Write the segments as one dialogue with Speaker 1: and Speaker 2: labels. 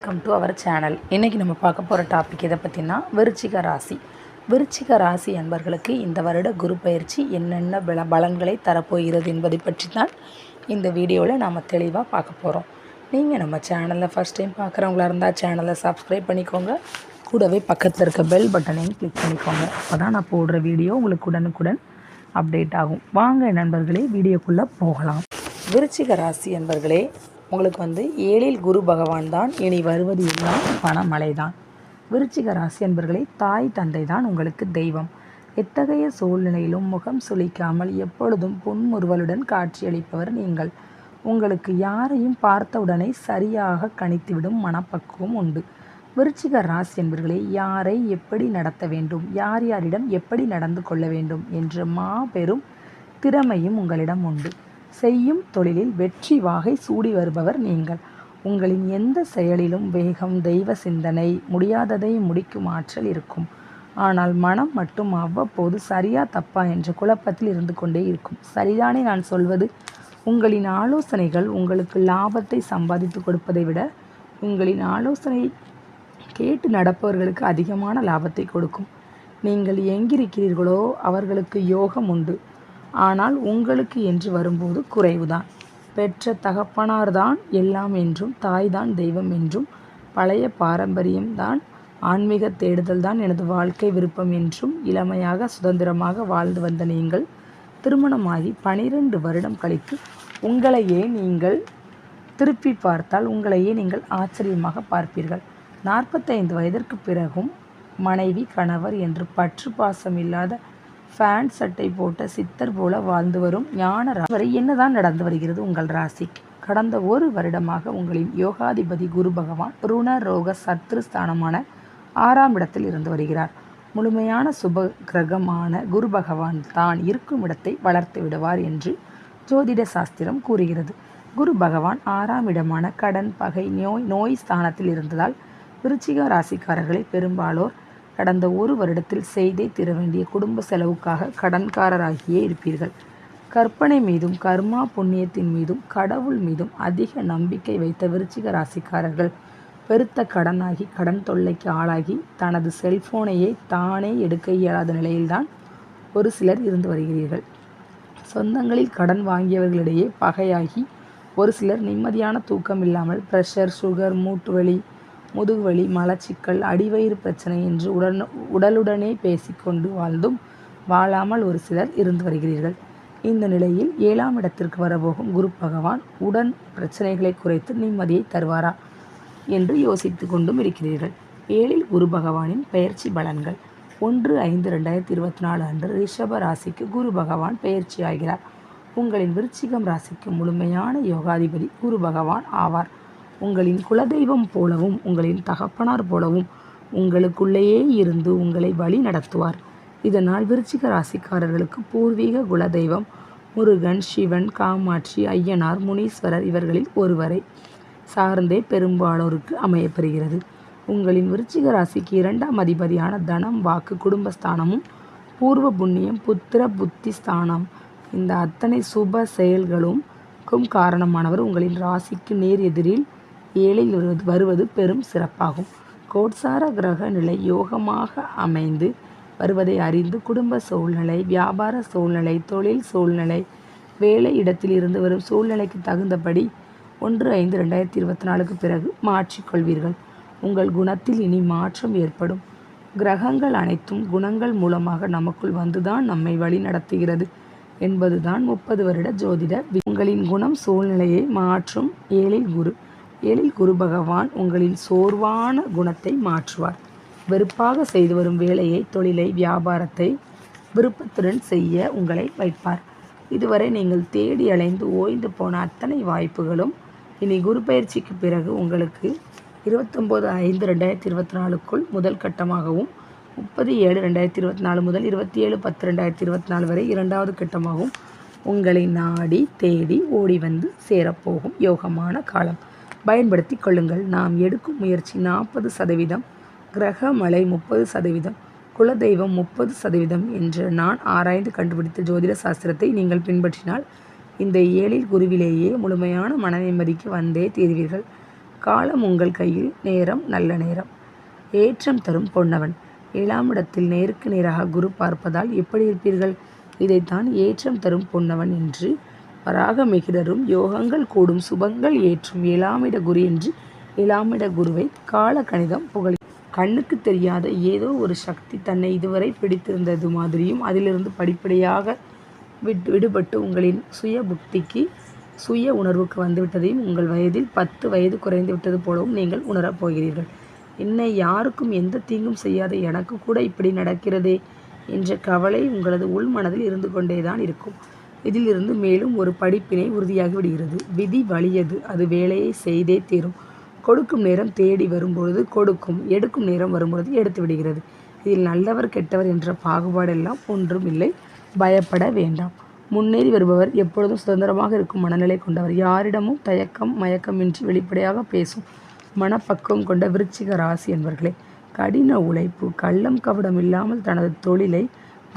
Speaker 1: Welcome to our channel. இன்றைக்கி நம்ம பார்க்க போகிற டாபிக் எதை பற்றினா விருச்சிக ராசி. விருச்சிக ராசி அன்பர்களுக்கு இந்த வருட குரு பயிற்சி என்னென்ன பலன்களை தரப்போகிறது என்பதை பற்றி தான் இந்த வீடியோவில் நாம் தெளிவாக பார்க்க போகிறோம். நீங்கள் நம்ம சேனலில் ஃபஸ்ட் டைம் பார்க்குறவங்களா இருந்தால் சேனலை சப்ஸ்கிரைப் பண்ணிக்கோங்க. கூடவே பக்கத்தில் இருக்க பெல் பட்டனையும் கிளிக் பண்ணிக்கோங்க. அப்போ தான் நான் போடுற வீடியோ உங்களுக்கு உடனுக்குடன் அப்டேட் ஆகும். வாங்க நண்பர்களே, வீடியோக்குள்ளே போகலாம். விருச்சிக ராசி அன்பர்களே, உங்களுக்கு 7ல் குரு பகவான் தான். இனி வருவது எல்லாம் பணமழை தான். விருச்சிக ராசி அன்பர்களே, தாய் தந்தை தான் உங்களுக்கு தெய்வம். எத்தகைய சூழ்நிலையிலும் முகம் சுளிக்காமல் எப்பொழுதும் புன்முறுவலுடன் காட்சியளிப்பவர் நீங்கள். உங்களுக்கு யாரையும் பார்த்தவுடனே சரியாக கணித்துவிடும் மனப்பக்குவம் உண்டு. விருச்சிக ராசி அன்பர்களே, யாரை எப்படி நடத்த வேண்டும், யார் யாரிடம் எப்படி நடந்து கொள்ள வேண்டும் என்ற மாபெரும் திறமையும் உங்களிடம் உண்டு. செய்யும் தொழிலில் வெற்றி வாகை சூடி வருபவர் நீங்கள். உங்களின் எந்த செயலிலும் வேகம், தெய்வ சிந்தனை, முடியாததை முடிக்கும் ஆற்றல் இருக்கும். ஆனால் மனம் மட்டும் அவ்வப்போது சரியா தப்பா என்ற குழப்பத்தில் இருந்து கொண்டே இருக்கும். சரிதானே நான் சொல்வது? உங்களின் ஆலோசனைகள் உங்களுக்கு லாபத்தை சம்பாதித்து கொடுப்பதை விட உங்களின் ஆலோசனை கேட்டு நடப்பவர்களுக்கு அதிகமான லாபத்தை கொடுக்கும். நீங்கள் எங்கிருக்கிறீர்களோ அவர்களுக்கு யோகம் உண்டு. ஆனால் உங்களுக்கு என்று வரும்போது குறைவுதான். பெற்ற தகப்பனார்தான் எல்லாம் என்றும், தாய்தான் தெய்வம் என்றும், பழைய பாரம்பரியம்தான் ஆன்மீக தேடுதல் தான் எனது வாழ்க்கை விருப்பம் என்றும் இளமையாக சுதந்திரமாக வாழ்ந்து வந்த நீங்கள் திருமணமாகி 12 வருடம் கழித்து உங்களையே நீங்கள் திருப்பி பார்த்தால் உங்களையே நீங்கள் ஆச்சரியமாக பார்ப்பீர்கள். 45 வயதிற்கு பிறகும் மனைவி, கணவர் என்று பற்று பாசம் இல்லாத ஃபேண்ட் சட்டை போட்ட சித்தர் போல வாழ்ந்து வரும் ஞான வரை என்னதான் நடந்து வருகிறது உங்கள் ராசிக்கு? கடந்த 1 வருடமாக உங்களின் யோகாதிபதி குரு பகவான் ருண ரோக சத்ரு ஸ்தானமான 6ஆம் இடத்தில் இருந்து வருகிறார். முழுமையான சுப கிரகமான குரு பகவான் தான் இருக்கும் இடத்தை வளர்த்து விடுவார் என்று ஜோதிட சாஸ்திரம் கூறுகிறது. குரு பகவான் 6ஆம் இடமான கடன், பகை, நோய் ஸ்தானத்தில் இருந்ததால் விருச்சிக ராசிக்காரர்களை பெரும்பாலோர் கடந்த 1 வருடத்தில் செய்தே தீர வேண்டிய குடும்ப செலவுக்காக கடன்காரராகியே இருப்பீர்கள். கற்பனை மீதும் கர்மா புண்ணியத்தின் மீதும் கடவுள் மீதும் அதிக நம்பிக்கை வைத்த விருச்சிக ராசிக்காரர்கள் பெருத்த கடனாகி கடன் தொல்லைக்கு ஆளாகி தனது செல்போனையே தானே எடுக்க இயலாத நிலையில்தான் ஒரு சிலர் இருந்து வருகிறீர்கள். சொந்தங்களில் கடன் வாங்கியவர்களிடையே பகையாகி ஒரு சிலர் நிம்மதியான தூக்கம் இல்லாமல் பிரஷர், சுகர், மூட்டுவலி, முதுகுவலி, மலச்சிக்கல், அடிவயிறு பிரச்சனை என்று உடலுடனே பேசிக்கொண்டு வாழ்ந்தும் வாழாமல் ஒரு சிலர் இருந்து வருகிறீர்கள். இந்த நிலையில் 7ஆம் இடத்திற்கு வரப்போகும் குரு பகவான் உடன் பிரச்சனைகளை குறைத்து நிம்மதியை தருவாரா என்று யோசித்து கொண்டும் இருக்கிறீர்கள். 7ல் குரு பகவானின் பெயர்ச்சி பலன்கள். 1/5/2024 அன்று ரிஷப ராசிக்கு குரு பகவான் பெயர்ச்சி ஆகிறார். உங்களின் விருச்சிகம் ராசிக்கு முழுமையான யோகாதிபதி குரு பகவான் ஆவார். உங்களின் குலதெய்வம் போலவும் உங்களின் தகப்பனார் போலவும் உங்களுக்குள்ளேயே இருந்து உங்களை வழி நடத்துவார். இதனால் விருச்சிக ராசிக்காரர்களுக்கு பூர்வீக குலதெய்வம் முருகன், சிவன், காமாட்சி, ஐயனார், முனீஸ்வரர் இவர்களில் ஒருவரை சார்ந்தே பெரும்பாலோருக்கு அமையப்பெறுகிறது. உங்களின் விருச்சிக ராசிக்கு 2ஆம் அதிபதியான தனம், வாக்கு, குடும்பஸ்தானமும் பூர்வ புண்ணியம், புத்திர புத்தி ஸ்தானம் இந்த அத்தனை சுப செயல்களுக்கும் காரணமானவர் உங்களின் ராசிக்கு நேர் எதிரில் 7ல் வருவது பெரும் சிறப்பாகும். கோட்சார கிரக நிலை யோகமாக அமைந்து வருவதை அறிந்து குடும்ப சூழ்நிலை, வியாபார சூழ்நிலை, தொழில் சூழ்நிலை, வேலை இடத்தில் இருந்து வரும் சூழ்நிலைக்கு தகுந்தபடி 1/5/2024 பிறகு மாற்றிக்கொள்வீர்கள். உங்கள் குணத்தில் இனி மாற்றம் ஏற்படும். கிரகங்கள் அனைத்தும் குணங்கள் மூலமாக நமக்குள் வந்துதான் நம்மை வழி நடத்துகிறது என்பதுதான் 30 வருட ஜோதிட. உங்களின் குணம் சூழ்நிலையை மாற்றும். 7ல் குரு பகவான் உங்களின் சோர்வான குணத்தை மாற்றுவார். வெறுப்பாக செய்து வரும் வேலையை, தொழிலை, வியாபாரத்தை விருப்பத்துடன் செய்ய உங்களை வைப்பார். இதுவரை நீங்கள் தேடி அலைந்து ஓய்ந்து போன அத்தனை வாய்ப்புகளும் இனி குரு பயிற்சிக்கு பிறகு உங்களுக்கு 29/5/2024 முதல் கட்டமாகவும் 30/7/2024 முதல் 27/10/2024 வரை 2வது கட்டமாகவும் உங்களை நாடி தேடி ஓடி வந்து சேரப்போகும் யோகமான காலம். பயன்படுத்தி கொள்ளுங்கள். நாம் எடுக்கும் முயற்சி 40%, கிரக மழை 30%, குலதெய்வம் 30% என்று நான் ஆராய்ந்து கண்டுபிடித்த ஜோதிட சாஸ்திரத்தை நீங்கள் பின்பற்றினால் இந்த 7ல் குருவிலேயே முழுமையான மன நிம்மதிக்கு வந்தே தீர்வீர்கள். காலம் உங்கள் கையில், நேரம் நல்ல நேரம். ஏற்றம் தரும் பொன்னவன். 7ஆம் இடத்தில் நேருக்கு நேராக குரு பார்ப்பதால் எப்படி இருப்பீர்கள்? இதைத்தான் ஏற்றம் தரும் பொன்னவன் என்று வராக மிகிரரும் யோகங்கள் கூடும் சுபங்கள் ஏற்றும் 7ஆம் இட குரு என்று 7ஆம் இட குருவை கால கணிதம் புகழ். கண்ணுக்கு தெரியாத ஏதோ ஒரு சக்தி தன்னை இதுவரை பிடித்திருந்தது மாதிரியும் அதிலிருந்து படிப்படியாக விடுபட்டு உங்களின் சுய புக்திக்கு சுய உணர்வுக்கு வந்துவிட்டதையும் உங்கள் வயதில் 10 வயது குறைந்து விட்டது போலவும் நீங்கள் உணரப் போகிறீர்கள். என்னை யாருக்கும் எந்த தீங்கும் செய்யாத எனக்கு கூட இப்படி நடக்கிறதே என்ற கவலை உங்களது உள் மனதில் இருந்து கொண்டேதான் இருக்கும். இதிலிருந்து மேலும் ஒரு படிப்பினை உறுதியாகி விடுகிறது. விதி வலியது, அது வேலையை செய்தே தீரும். கொடுக்கும் நேரம் தேடி வரும்பொழுது கொடுக்கும், எடுக்கும் நேரம் வரும்பொழுது எடுத்து விடுகிறது. இதில் நல்லவர் கெட்டவர் என்ற பாகுபாடெல்லாம் ஒன்றும் இல்லை. பயப்பட வேண்டாம். முன்னேறி வருபவர் எப்பொழுதும் சுதந்திரமாக இருக்கும் மனநிலை கொண்டவர். யாரிடமும் தயக்கம் மயக்கமின்றி வெளிப்படையாக பேசும் மனப்பக்குவம் கொண்ட விருச்சிக ராசி என்பவர்களே. கடின உழைப்பு, கள்ளம் கபடம் இல்லாமல் தனது தொழிலை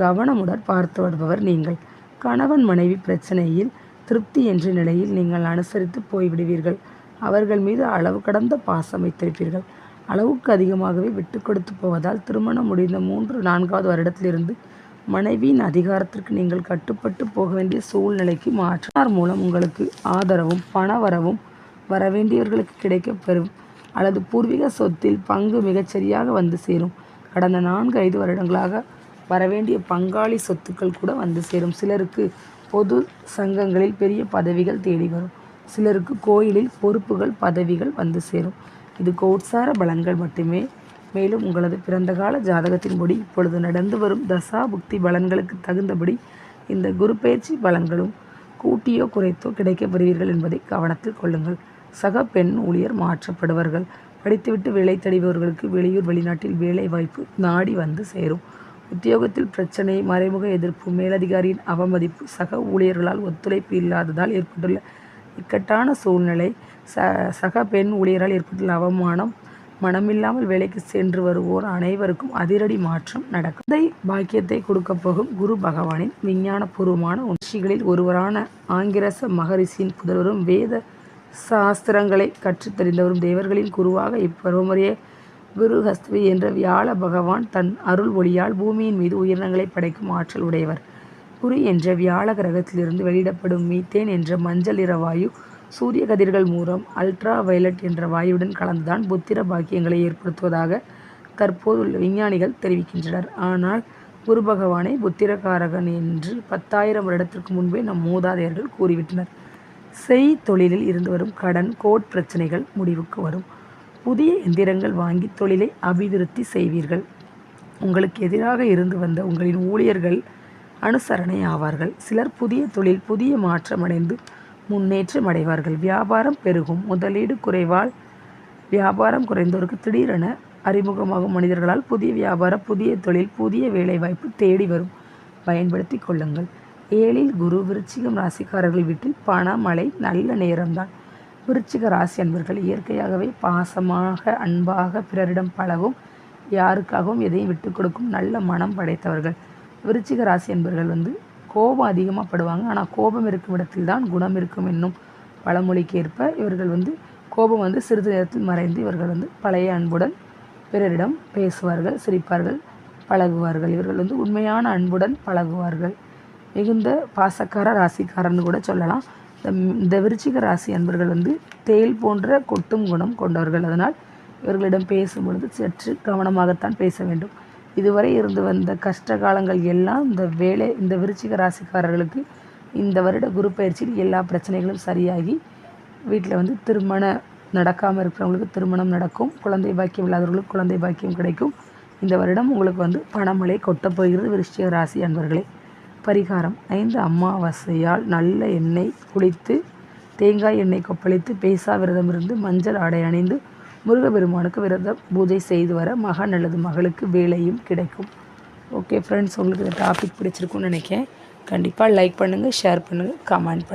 Speaker 1: கவனமுடன் பார்த்து வருபவர் நீங்கள். கணவன் மனைவி பிரச்சனையில் திருப்தி என்ற நிலையில் நீங்கள் அனுசரித்து போய்விடுவீர்கள். அவர்கள் மீது அளவு கடந்த பாசம் வைத்திருப்பீர்கள். அளவுக்கு அதிகமாகவே விட்டு கொடுத்து போவதால் திருமணம் முடிந்த 3-4வது வருடத்திலிருந்து மனைவியின் அதிகாரத்திற்கு நீங்கள் கட்டுப்பட்டு போக வேண்டிய சூழ்நிலைக்கு மாற்றார் மூலம் உங்களுக்கு ஆதரவும் பணவரவும் வரவேண்டியவர்களுக்கு கிடைக்கப் பெறும். அல்லது பூர்வீக சொத்தில் பங்கு மிகச்சரியாக வந்து சேரும். கடந்த 4-5 வருடங்களாக வரவேண்டிய பங்காளி சொத்துக்கள் கூட வந்து சேரும். சிலருக்கு பொது சங்கங்களில் பெரிய பதவிகள் தேடி வரும். சிலருக்கு கோயிலில் பொறுப்புகள் பதவிகள் வந்து சேரும். இது கோட்சார பலன்கள் மட்டுமே. மேலும் உங்களது பிறந்த கால ஜாதகத்தின்படி இப்பொழுது நடந்து வரும் தசா புக்தி பலன்களுக்கு தகுந்தபடி இந்த குரு பயிற்சி பலன்களும் கூட்டியோ குறைத்தோ கிடைக்கப் பெறுவீர்கள் என்பதை கவனத்தில் கொள்ளுங்கள். சக பெண் ஊழியர் மாற்றப்படுவார்கள். படித்துவிட்டு வேலை தேடுபவர்களுக்கு வெளியூர் வெளிநாட்டில் வேலை வாய்ப்பு நாடி வந்து சேரும். உத்தியோகத்தில் பிரச்சனை, மறைமுக எதிர்ப்பு, மேலதிகாரியின் அவமதிப்பு, சக ஊழியர்களால் ஒத்துழைப்பு இல்லாததால் ஏற்பட்டுள்ள இக்கட்டான சூழ்நிலை, சக பெண் ஊழியரால் ஏற்பட்டுள்ள அவமானம், மனமில்லாமல் வேலைக்கு சென்று வருவோர் அனைவருக்கும் அதிரடி மாற்றம் நடக்கும். இதை பாக்கியத்தை கொடுக்கப் போகும் குரு பகவானின் விஞ்ஞானபூர்வமான உணர்ச்சிகளில் ஒருவரான ஆங்கிரச மகரிஷியின் புதல்வரும் வேத சாஸ்திரங்களை கற்றுத்தெரிந்தவரும் தேவர்களின் குருவாக இப்பருவமுறையே விருஹஸ்பதி என்ற வியாழ பகவான் தன் அருள் ஒளியால் பூமியின் மீது உயிரினங்களை படைக்கும் ஆற்றல் உடையவர். குரு என்ற வியாழ கிரகத்திலிருந்து வெளியிடப்படும் மீத்தேன் என்ற மஞ்சள் நிற வாயு சூரிய கதிர்கள் மூலம் அல்ட்ரா வயலட் என்ற வாயுடன் கலந்துதான் புத்திர பாக்கியங்களை ஏற்படுத்துவதாக தற்போதுள்ள விஞ்ஞானிகள் தெரிவிக்கின்றனர். ஆனால் குரு பகவானை புத்திரகாரகன் என்று 10,000 வருடத்திற்கு முன்பே நம் மூதாதையர்கள் கூறிவிட்டனர். செய் தொழிலில் இருந்து வரும் கடன், கோர்ட் பிரச்சனைகள் முடிவுக்கு வரும். புதிய எந்திரங்கள் வாங்கி தொழிலை அபிவிருத்தி செய்வீர்கள். உங்களுக்கு எதிராக இருந்து வந்த உங்களின் ஊழியர்கள் அனுசரணை ஆவார்கள். சிலர் புதிய தொழில் புதிய மாற்றம் அடைந்து முன்னேற்றம் அடைவார்கள். வியாபாரம் பெருகும். முதலீடு குறைவால் வியாபாரம் குறைந்தோருக்கு திடீரென அறிமுகமாகும் மனிதர்களால் புதிய வியாபாரம், புதிய தொழில், புதிய வேலைவாய்ப்பு தேடி வரும். பயன்படுத்தி கொள்ளுங்கள். 7ல் குரு விருச்சிகம் ராசிக்காரர்கள் வீட்டில் பண மழை நல்ல நேரம்தான். விருச்சிக ராசி அன்பர்கள் இயற்கையாகவே பாசமாக அன்பாக பிறரிடம் பழகும், யாருக்காகவும் எதையும் விட்டு கொடுக்கும் நல்ல மனம் படைத்தவர்கள். விருச்சிக ராசி அன்பர்கள் கோபம் அதிகமாக படுவாங்க. ஆனால் கோபம் இருக்கும் இடத்தில் தான் குணம் இருக்கும் என்னும் பழமொழிக்கு ஏற்ப இவர்கள் கோபம் சிறிது நேரத்தில் மறைந்து இவர்கள் பழைய அன்புடன் பிறரிடம் பேசுவார்கள், சிரிப்பார்கள், பழகுவார்கள். இவர்கள் உண்மையான அன்புடன் பழகுவார்கள். மிகுந்த பாசக்கார ராசிக்காரன்னு கூட சொல்லலாம். இந்த விருச்சிக ராசி அன்பர்கள் தேல் போன்ற கொட்டும் குணம் கொண்டவர்கள். அதனால் இவர்களிடம் பேசும்பொழுது சற்று கவனமாகத்தான் பேச வேண்டும். இதுவரை இருந்து வந்த கஷ்ட காலங்கள் எல்லாம் இந்த விருச்சிக ராசிக்காரர்களுக்கு இந்த வருட குரு பயிற்சியில் எல்லா பிரச்சனைகளும் சரியாகி வீட்டில் திருமணம் நடக்காமல் இருக்கிறவங்களுக்கு திருமணம் நடக்கும். குழந்தை பாக்கியம் இல்லாதவர்களுக்கு குழந்தை பாக்கியம் கிடைக்கும். இந்த வருடம் உங்களுக்கு பணமழை கொட்டப் போகிறது விருச்சிக ராசி அன்பர்களே. பரிகாரம்: 5 அமாவாசையால் நல்ல எண்ணெய் குளித்து தேங்காய் எண்ணெய் கொப்பளித்து பேசா விரதமிருந்து மஞ்சள் ஆடை அணிந்து முருகப்பெருமானுக்கு விரத பூஜை செய்து வர மகன் அல்லது மகளுக்கு வேலையும் கிடைக்கும். ஓகே ஃப்ரெண்ட்ஸ், உங்களுக்கு இந்த டாபிக் பிடிச்சிருக்குன்னு நினைக்கிறேன். கண்டிப்பாக லைக் பண்ணுங்கள், ஷேர் பண்ணுங்கள், கமெண்ட் பண்ணுங்கள்.